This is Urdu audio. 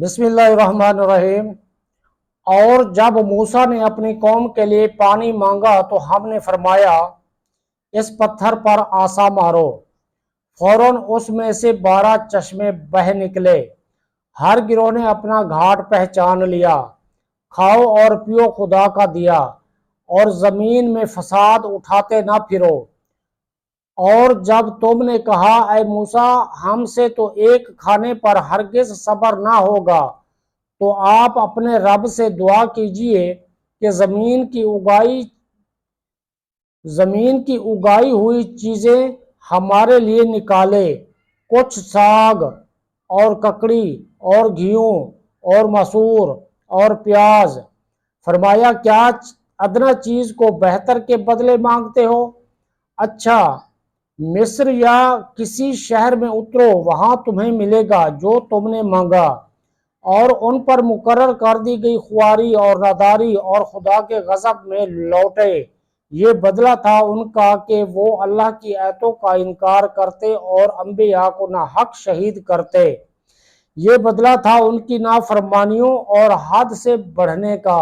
بسم اللہ الرحمن الرحیم۔ اور جب موسیٰ نے اپنی قوم کے لیے پانی مانگا تو ہم نے فرمایا اس پتھر پر عصا مارو، فوراً اس میں سے 12 چشمے بہہ نکلے۔ ہر گروہ نے اپنا گھاٹ پہچان لیا۔ کھاؤ اور پیو خدا کا دیا، اور زمین میں فساد اٹھاتے نہ پھرو۔ اور جب تم نے کہا اے موسیٰ ہم سے تو ایک کھانے پر ہرگز صبر نہ ہوگا، تو آپ اپنے رب سے دعا کیجئے کہ زمین کی اگائی ہوئی چیزیں ہمارے لیے نکالے، کچھ ساگ اور ککڑی اور گھیوں اور مسور اور پیاز۔ فرمایا کیا ادنیٰ چیز کو بہتر کے بدلے مانگتے ہو؟ اچھا، مصر یا کسی شہر میں اترو، وہاں تمہیں ملے گا جو تم نے مانگا۔ اور ان پر مقرر کر دی گئی خواری اور ناداری اور خدا کے غضب میں لوٹے۔ یہ بدلہ تھا ان کا کہ وہ اللہ کی آیتوں کا انکار کرتے اور انبیاء کو ناحق شہید کرتے۔ یہ بدلہ تھا ان کی نافرمانیوں اور حد سے بڑھنے کا۔